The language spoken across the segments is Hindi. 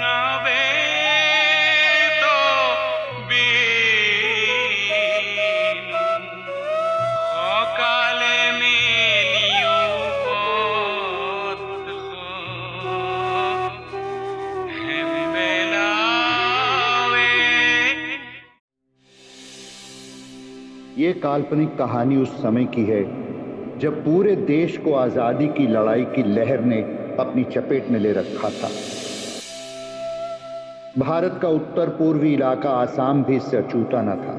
आवे तो बीनू काले मेलियो पोत हम बेलावे। ये काल्पनिक कहानी उस समय की है जब पूरे देश को आजादी की लड़ाई की लहर ने अपनी चपेट में ले रखा था। भारत का उत्तर पूर्वी इलाका आसाम भी इससे अछूता न था,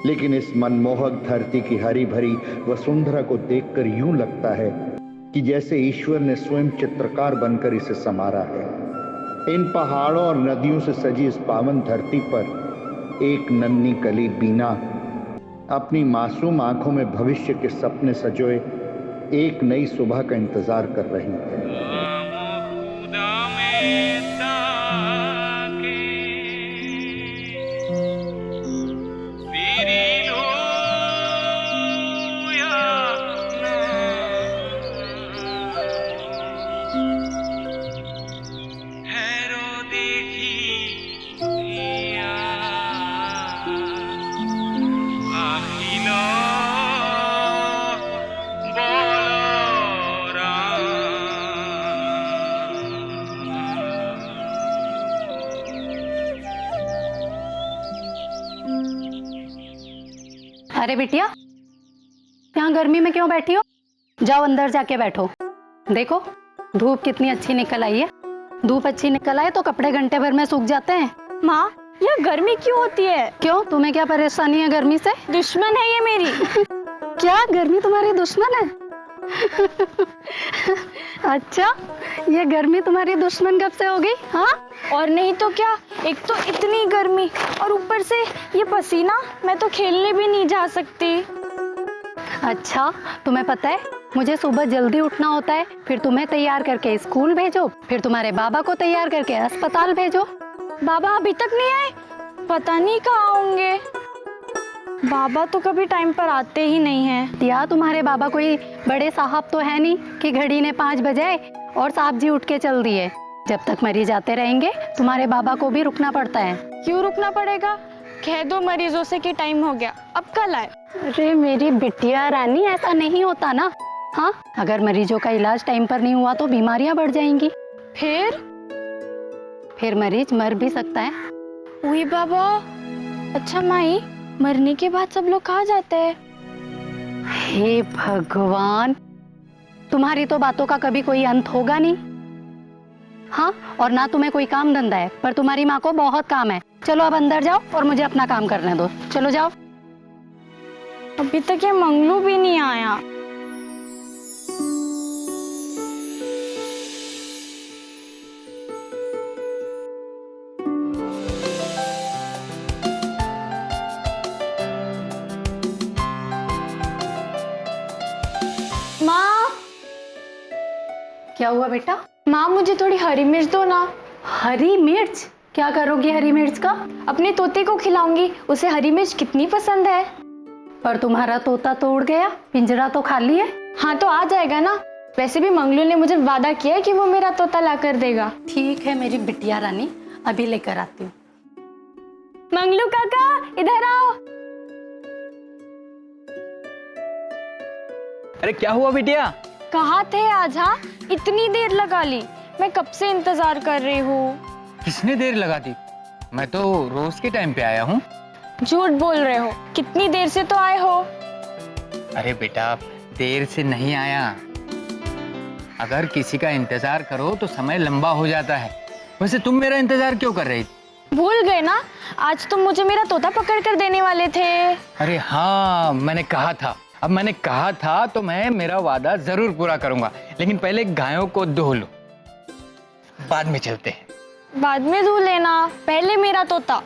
लेकिन इस मनमोहक धरती की हरी भरी वसुंधरा को देखकर यूं लगता है कि जैसे ईश्वर ने स्वयं चित्रकार बनकर इसे संवारा है। इन पहाड़ों और नदियों से सजी इस पावन धरती पर एक नन्ही कली बीना अपनी मासूम आंखों में भविष्य के सपने सजोए एक नई सुबह का इंतजार कर रही है। खुदा में ताके तेरी लोया हैरो देखी दिया आखिलो बोलो अरे बिटिया, यहाँ गर्मी में क्यों बैठी हो? जाओ अंदर जाके बैठो। देखो धूप कितनी अच्छी निकल आई है। धूप अच्छी निकल आए तो कपड़े घंटे भर में सूख जाते हैं। माँ, यह गर्मी क्यों होती है? क्यों, तुम्हें क्या परेशानी है गर्मी से? दुश्मन है ये मेरी। क्या गर्मी तुम्हारी दुश्मन है? अच्छा, ये गर्मी तुम्हारी दुश्मन कब से हो गई? हाँ, और नहीं तो क्या, एक तो इतनी गर्मी और ऊपर से ये पसीना, मैं तो खेलने भी नहीं जा सकती। अच्छा, तुम्हें पता है मुझे सुबह जल्दी उठना होता है, फिर तुम्हें तैयार करके स्कूल भेजो, फिर तुम्हारे बाबा को तैयार करके अस्पताल भेजो। बाबा अभी तक नहीं आए, पता नहीं कहाँ होंगे। बाबा तो कभी टाइम पर आते ही नहीं हैं। या तुम्हारे बाबा कोई बड़े साहब तो है नहीं कि घड़ी ने 5 बजाए और साहब जी उठ के चल दिए। जब तक मरीज आते रहेंगे तुम्हारे बाबा को भी रुकना पड़ता है। क्यों रुकना पड़ेगा? कह दो मरीजों से कि टाइम हो गया, अब कल आए। अरे मेरी बिटिया रानी, ऐसा नहीं होता ना। हाँ, अगर मरीजों का इलाज टाइम पर नहीं हुआ तो बीमारियां बढ़ जाएंगी। फिर मरीज मर भी सकता है। वही बाबा। अच्छा माई, मरने के बाद सब लोग कहाँ जाते हैं? हे भगवान, तुम्हारी तो बातों का कभी कोई अंत होगा नहीं। हाँ, और ना तुम्हें कोई काम धंधा है, पर तुम्हारी माँ को बहुत काम है। चलो अब अंदर जाओ और मुझे अपना काम करने दो। चलो जाओ। अभी तक ये मंगलू भी नहीं आया। माँ, क्या हुआ बेटा? माँ मुझे थोड़ी हरी मिर्च दो ना। हरी मिर्च? क्या करोगी हरी मिर्च का? अपने तोते को खिलाऊंगी, उसे हरी मिर्च कितनी पसंद है। पर तुम्हारा तोता तो उड़ गया, पिंजरा तो खाली है। हाँ तो आ जाएगा ना। वैसे भी मंगलू ने मुझे वादा किया है कि वो मेरा तोता ला कर देगा। ठीक है मेरी बिटिया रानी, अभी लेकर आती हूँ। मंगलू काका, इधर आओ। अरे क्या हुआ बिटिया? कहाँ थे आज? हाँ, इतनी देर लगा ली, मैं कब से इंतजार कर रही हूँ। किसने देर लगा दी? मैं तो रोज के टाइम पे आया हूँ। झूठ बोल रहे हो, कितनी देर से तो आए हो। अरे बेटा, देर से नहीं आया। अगर किसी का इंतजार करो तो समय लंबा हो जाता है। वैसे तुम मेरा इंतजार क्यों कर रही थी? भूल गए ना, आज तुम मुझे मेरा तोता पकड़ कर देने वाले थे। अरे हाँ, मैंने कहा था। अब मैंने कहा था तो मैं मेरा वादा जरूर पूरा करूंगा, लेकिन पहले गायों को धो लो, बाद में चलते हैं। बाद में धो लेना, पहले मेरा तोता।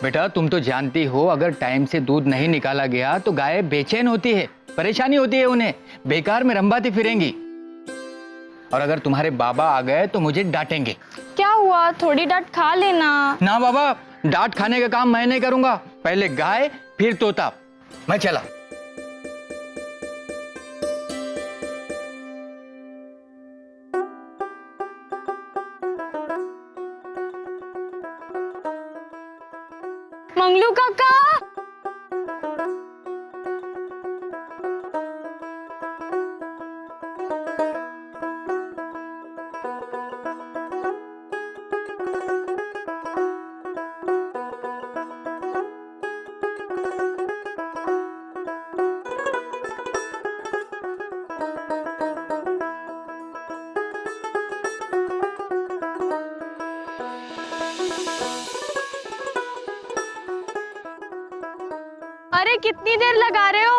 बेटा तुम तो जानती हो, अगर टाइम से दूध नहीं निकाला गया तो गाय बेचैन होती है, परेशानी होती है उन्हें, बेकार में रंभाती फिरेंगी। और अगर तुम्हारे बाबा आ गए तो मुझे डांटेंगे। क्या हुआ, थोड़ी डांट खा लेना। ना बाबा, डांट खाने का काम मैं नहीं करूंगा। पहले गाय फिर तोता। मैं चला। मंगलू काका। अरे कितनी देर लगा रहे हो,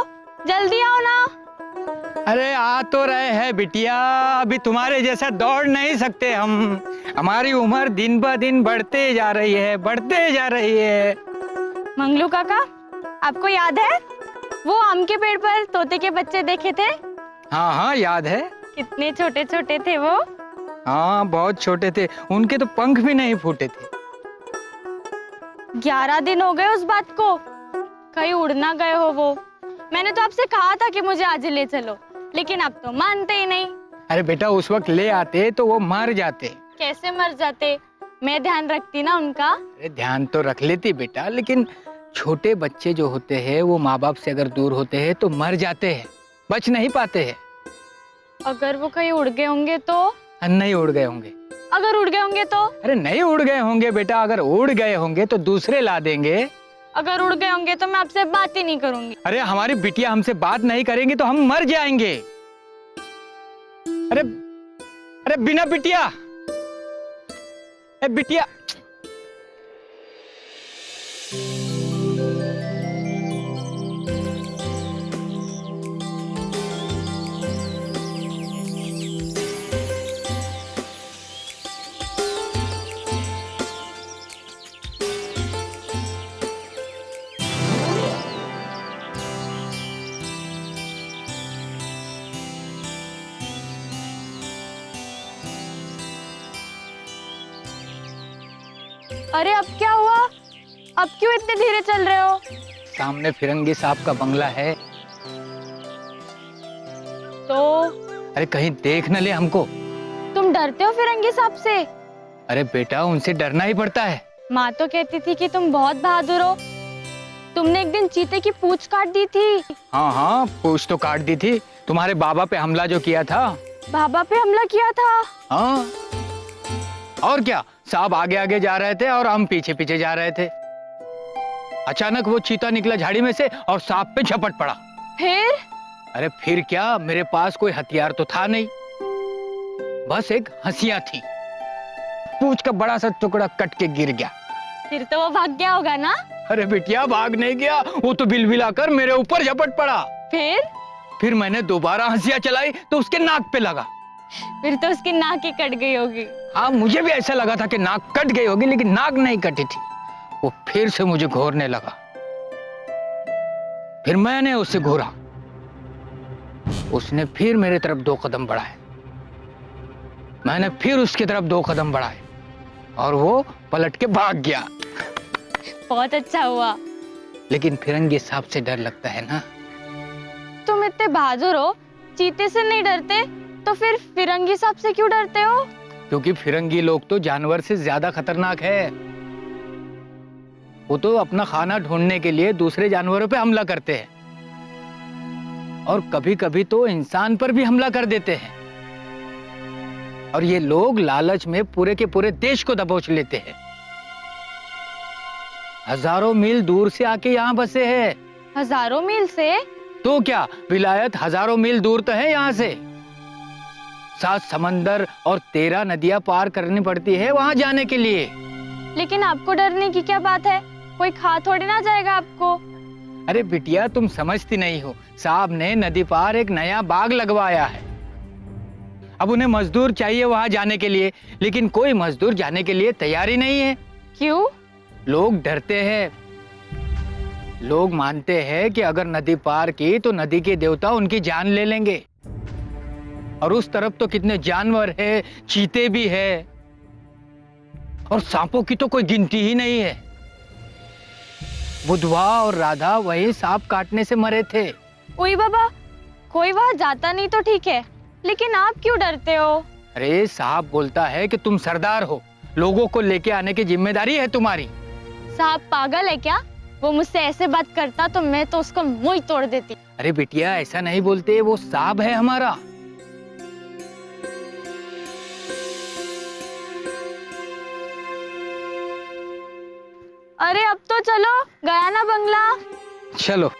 जल्दी आओ ना। अरे आ तो रहे हैं बिटिया, अभी तुम्हारे जैसा दौड़ नहीं सकते हम। हमारी उम्र दिन ब दिन बढ़ते जा रही है, बढ़ते जा रही है। मंगलू काका, आपको याद है वो आम के पेड़ पर तोते के बच्चे देखे थे? हाँ हाँ याद है। कितने छोटे छोटे थे वो। हाँ बहुत छोटे थे, उनके तो पंख भी नहीं फूटे थे। 11 दिन हो गए उस बात को, कहीं उड़ ना गए हो वो। मैंने तो आपसे कहा था कि मुझे आज ही ले चलो, लेकिन आप तो मानते ही नहीं। अरे बेटा उस वक्त ले आते तो वो मर जाते। कैसे मर जाते? मैं ध्यान रखती ना उनका। अरे ध्यान तो रख लेती बेटा, लेकिन छोटे बच्चे जो होते हैं वो माँ बाप से अगर दूर होते हैं तो मर जाते हैं, बच नहीं पाते हैं। अगर वो कहीं उड़ गए होंगे तो? नहीं उड़ गए होंगे। अगर उड़ गए होंगे तो? अरे नहीं उड़ गए होंगे बेटा, अगर उड़ गए होंगे तो दूसरे ला देंगे। अगर उड़ गए होंगे तो मैं आपसे बात ही नहीं करूंगी। अरे हमारी बिटिया हमसे बात नहीं करेंगी तो हम मर जाएंगे। अरे अरे बिना बिटिया, बिटिया। अरे अब क्या हुआ? अब क्यों इतने धीरे चल रहे हो? सामने फिरंगी साहब का बंगला है। तो अरे कहीं देख न ले हमको। तुम डरते हो फिरंगी साहब से? अरे बेटा उनसे डरना ही पड़ता है। माँ तो कहती थी कि तुम बहुत बहादुर हो। तुमने एक दिन चीते की पूंछ काट दी थी। हाँ हाँ पूंछ तो काट दी थी, तुम्हारे बाबा पे हमला जो किया था। बाबा पे हमला किया था? हाँ और क्या, साहब आगे आगे जा रहे थे और हम पीछे पीछे जा रहे थे। अचानक वो चीता निकला झाड़ी में से और सांप पे झपट पड़ा। फिर? अरे फिर क्या, मेरे पास कोई हथियार तो था नहीं, बस एक हंसिया थी। पूंछ का बड़ा सा टुकड़ा कट के गिर गया। फिर तो वो भाग गया होगा ना? अरे बिटिया भाग नहीं गया, वो तो बिलबिलाकर मेरे ऊपर झपट पड़ा। फिर मैंने दोबारा हंसिया चलाई तो उसके नाक पे लगा। फिर तो उसकी नाक ही कट गई होगी। हाँ मुझे भी ऐसा लगा था कि नाक कट गई होगी, लेकिन नाक नहीं कटी थी। वो फिर से मुझे घूरने लगा, फिर मैंने उसे घूरा। उसने फिर मेरे तरफ 2 कदम बढ़ाए, मैंने फिर उसकी तरफ 2 कदम बढ़ाए और वो पलट के भाग गया। बहुत अच्छा हुआ। लेकिन फिरंगी साहब से डर लगता है ना। तुम इतने बहादुर हो, चीते से नहीं डरते, तो फिर फिरंगी साहब से क्यों डरते हो? क्योंकि फिरंगी लोग तो जानवर से ज्यादा खतरनाक है। वो तो अपना खाना ढूंढने के लिए दूसरे जानवरों पे हमला करते हैं और कभी कभी तो इंसान पर भी हमला कर देते हैं। और ये लोग लालच में पूरे के पूरे देश को दबोच लेते हैं। हजारों मील दूर से आके यहाँ बसे हैं। हजारों मील से? तो क्या, विलायत हजारों मील दूर तो है यहाँ से। 7 समंदर और 13 नदियां पार करनी पड़ती है वहां जाने के लिए। लेकिन आपको डरने की क्या बात है? कोई खा थोड़ी ना जाएगा आपको। अरे बिटिया तुम समझती नहीं हो, साहब ने नदी पार एक नया बाग लगवाया है। अब उन्हें मजदूर चाहिए वहां जाने के लिए, लेकिन कोई मजदूर जाने के लिए तैयार ही नहीं है। क्यों? लोग डरते हैं। लोग मानते हैं कि अगर नदी पार की तो नदी के देवता उनकी जान ले लेंगे। और उस तरफ तो कितने जानवर है, चीते भी है और सांपों की तो कोई गिनती ही नहीं है। बुधवा और राधा वही सांप काटने से मरे थे। ओए बाबा, कोई वहां जाता नहीं तो ठीक है, लेकिन आप क्यों डरते हो? अरे साहब बोलता है कि तुम सरदार हो, लोगों को लेके आने की जिम्मेदारी है तुम्हारी। साहब पागल है क्या? वो मुझसे ऐसे बात करता तो मैं तो उसको मुंह ही तोड़ देती। अरे बिटिया ऐसा नहीं बोलते, वो साहब है हमारा। अरे अब तो चलो, गया ना बंगला। चलो।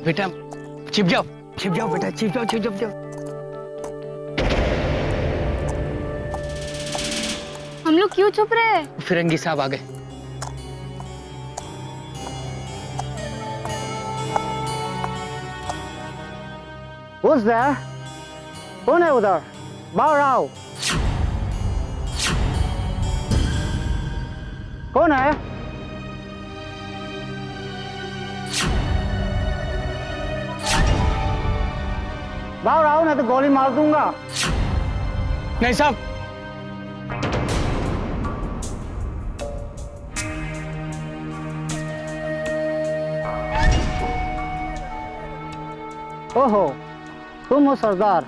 बेटा छिप जाओ, छिप जाओ बेटा, छिप जाओ, छिप जाओ, जाओ। हम लोग क्यों चुप रहे हैं? फिरंगी साहब आ गए। Who's there? कौन है उधर? बाहर आओ। कौन है? बाहर आओ ना तो गोली मार दूंगा। नहीं साहब। ओहो, तुम हो सरदार,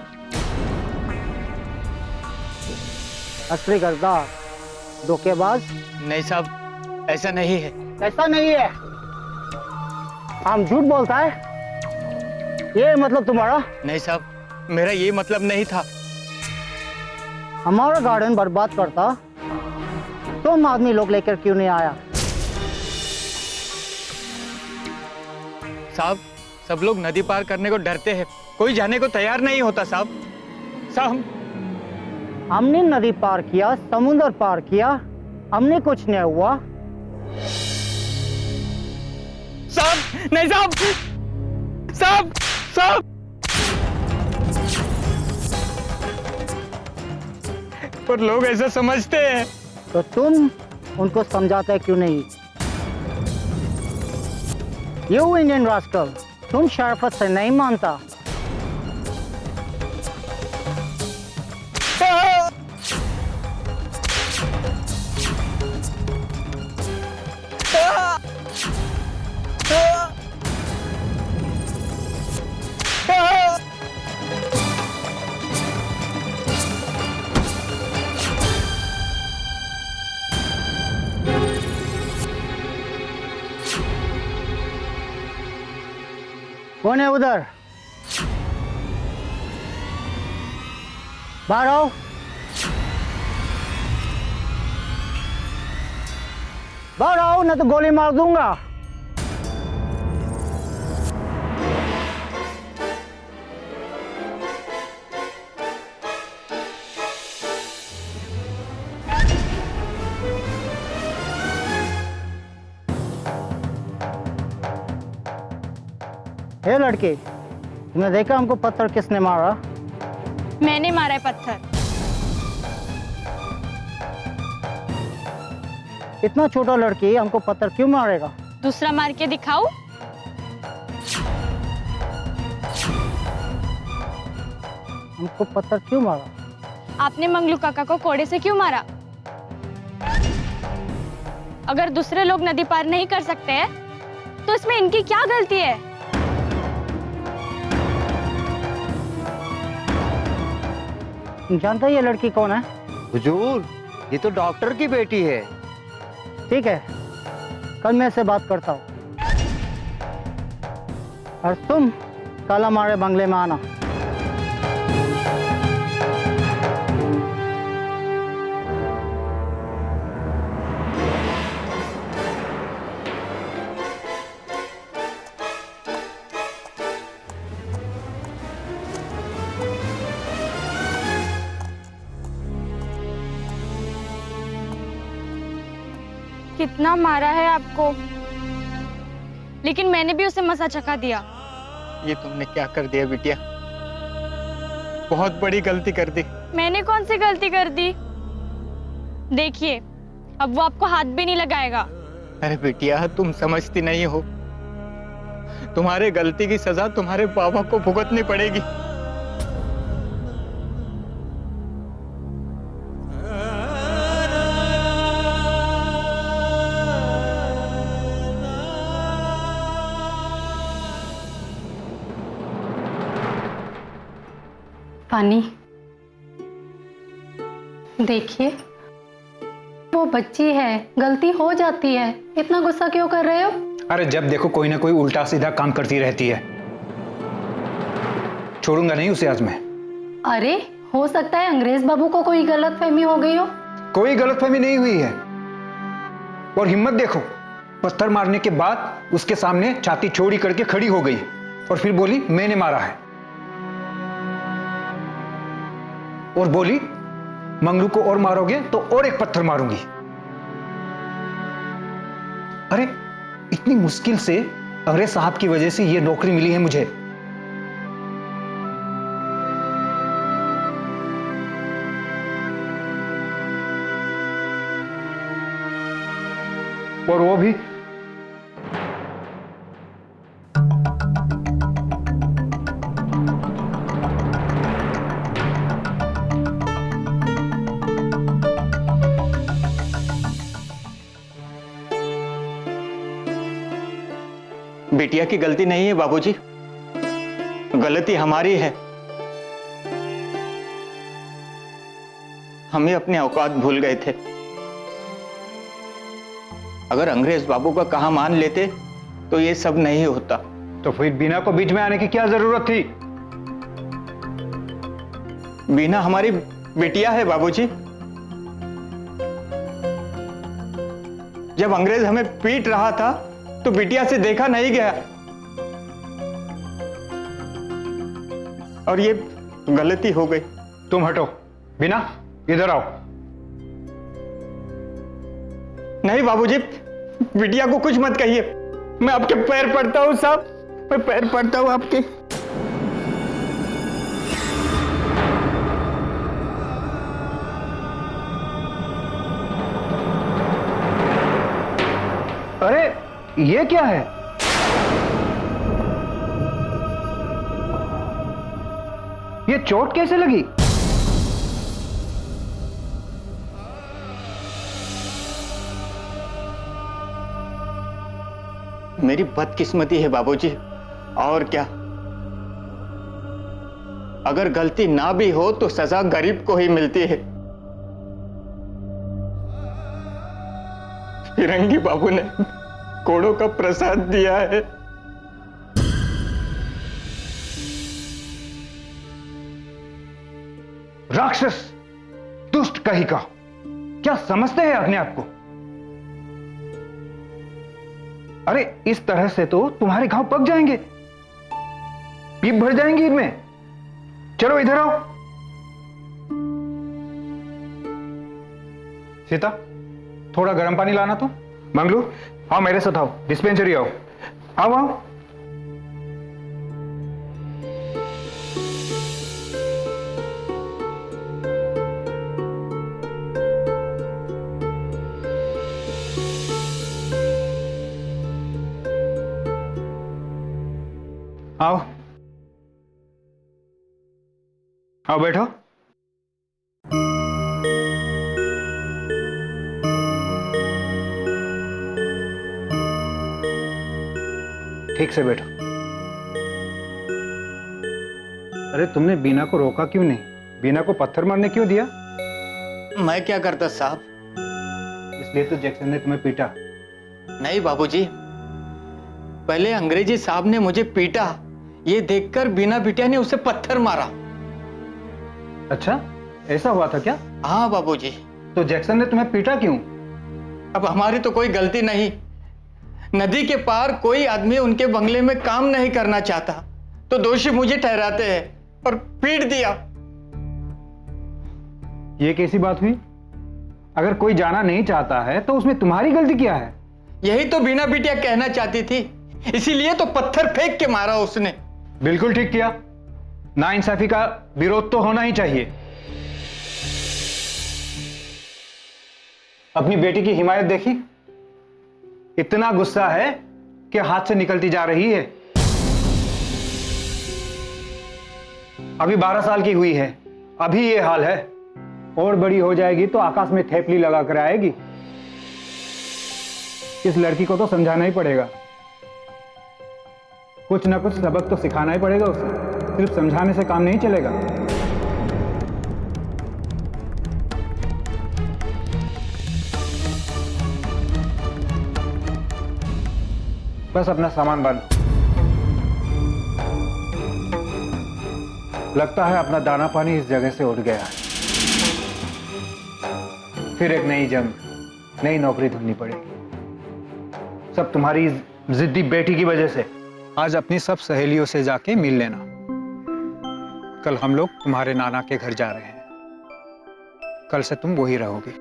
असली गद्दार, धोखेबाज। नहीं साहब, ऐसा नहीं है। ऐसा नहीं है, हम झूठ बोलता है। ये मतलब तुम्हारा? नहीं साहब, मेरा ये मतलब नहीं था। हमारा गार्डन बर्बाद करता तुम आदमी लोग लेकर क्यों नहीं आया? साहब, सब लोग नदी पार करने को डरते हैं, कोई जाने को तैयार नहीं होता साहब। साहब, हमने नदी पार किया, समुद्र पार किया, हमने कुछ नहीं हुआ। साहब, नहीं साहब, साहब, साहब। पर लोग ऐसा समझते हैं। तो तुम उनको समझाते क्यों नहीं? यू इंडियन रास्कल, तुम शराफत से नहीं मानता। कौन है उधर? बाहर आओ। बाहर आओ ना तो गोली मार दूंगा। हे लड़के, तुमने देखा हमको पत्थर किसने मारा? मैंने मारा है पत्थर। इतना छोटा लड़की हमको पत्थर क्यों मारेगा? दूसरा मार के दिखाऊं? हमको पत्थर क्यों मारा? आपने मंगलू काका को कोड़े से क्यों मारा? अगर दूसरे लोग नदी पार नहीं कर सकते हैं, तो इसमें इनकी क्या गलती है? जानता है ये लड़की कौन है? हुजूर, ये तो डॉक्टर की बेटी है। ठीक है, कल मैं से बात करता हूँ। और तुम कल हमारे बंगले में आना। कितना मारा है आपको, लेकिन मैंने भी उसे मजा चखा दिया। ये तुमने क्या कर दिया बिटिया, बहुत बड़ी गलती कर दी। मैंने कौन सी गलती कर दी? देखिए, अब वो आपको हाथ भी नहीं लगाएगा। अरे बिटिया, तुम समझती नहीं हो, तुम्हारे गलती की सजा तुम्हारे बाबा को भुगतनी पड़ेगी। पानी, देखिए वो बच्ची है, गलती हो जाती है, इतना गुस्सा क्यों कर रहे हो? अरे जब देखो कोई ना कोई उल्टा सीधा काम करती रहती है, छोड़ूंगा नहीं उसे आज मैं। अरे हो सकता है अंग्रेज बाबू को कोई गलतफहमी हो गई हो। कोई गलतफहमी नहीं हुई है, और हिम्मत देखो, पत्थर मारने के बाद उसके सामने छाती चौड़ी करके खड़ी हो गई और फिर बोली मैंने मारा है, और बोली मंगलू को और मारोगे तो और एक पत्थर मारूंगी। अरे इतनी मुश्किल से अंग्रेज साहब की वजह से ये नौकरी मिली है मुझे। और वो भी बिटिया की गलती नहीं है बाबूजी, गलती हमारी है। हम ही अपने औकात भूल गए थे। अगर अंग्रेज बाबू का कहा मान लेते तो ये सब नहीं होता। तो फिर बीना को बीच में आने की क्या जरूरत थी? बीना हमारी बिटिया है बाबूजी। जब अंग्रेज हमें पीट रहा था तो बिटिया से देखा नहीं गया, और ये गलती हो गई। तुम हटो, बीना इधर आओ। नहीं बाबूजी, बिटिया को कुछ मत कहिए, मैं आपके पैर पड़ता हूं साहब, मैं पैर पड़ता हूं आपके। अरे ये क्या है? ये चोट कैसे लगी? मेरी बदकिस्मती है बाबूजी, और क्या। अगर गलती ना भी हो तो सजा गरीब को ही मिलती है। फिरंगी बाबू ने कोड़ों का प्रसाद दिया है। राक्षस, दुष्ट कहीं का, क्या समझते हैं अपने आप को? अरे इस तरह से तो तुम्हारे घाव पक जाएंगे, पीप भर जाएंगी इनमें। चलो इधर आओ। सीता, थोड़ा गर्म पानी लाना तो। मंगलू, आओ मेरे साथ आओ, डिस्पेंसरी आओ। आओ आओ। आओ आओ, बैठो। ठीक से बैठो। अरे तुमने बीना को रोका क्यों नहीं? बीना को पत्थर मारने क्यों दिया? मैं क्या करता साहब? इसलिए तो जैक्सन ने तुम्हें पीटा। नहीं बाबूजी, पहले अंग्रेजी साहब ने मुझे पीटा, ये देखकर बीना बिटिया ने उसे पत्थर मारा। अच्छा, ऐसा हुआ था क्या? हाँ बाबूजी। तो जैक्सन ने तुम्हें पीटा क्यों? अब हमारी तो कोई गलती नहीं। नदी के पार कोई आदमी उनके बंगले में काम नहीं करना चाहता तो दोषी मुझे ठहराते हैं और पीट दिया। ये कैसी बात हुई? अगर कोई जाना नहीं चाहता है तो उसमें तुम्हारी गलती क्या है? यही तो बीना बिटिया कहना चाहती थी, इसीलिए तो पत्थर फेंक के मारा उसने। बिल्कुल ठीक किया। नाइंसाफी का विरोध तो होना ही चाहिए। अपनी बेटी की हिमायत देखी, इतना गुस्सा है कि हाथ से निकलती जा रही है। अभी 12 साल की हुई है, अभी ये हाल है, और बड़ी हो जाएगी तो आकाश में थेपली लगा कर आएगी। इस लड़की को तो समझाना ही पड़ेगा, कुछ ना कुछ सबक तो सिखाना ही पड़ेगा उसे। सिर्फ समझाने से काम नहीं चलेगा। बस अपना सामान बांधो। लगता है अपना दाना पानी इस जगह से उठ गया है। फिर एक नई जंग, नई नौकरी ढूंढनी पड़ेगी। सब तुम्हारी जिद्दी बेटी की वजह से। आज अपनी सब सहेलियों से जाके मिल लेना। कल हम लोग तुम्हारे नाना के घर जा रहे हैं। कल से तुम वही रहोगी।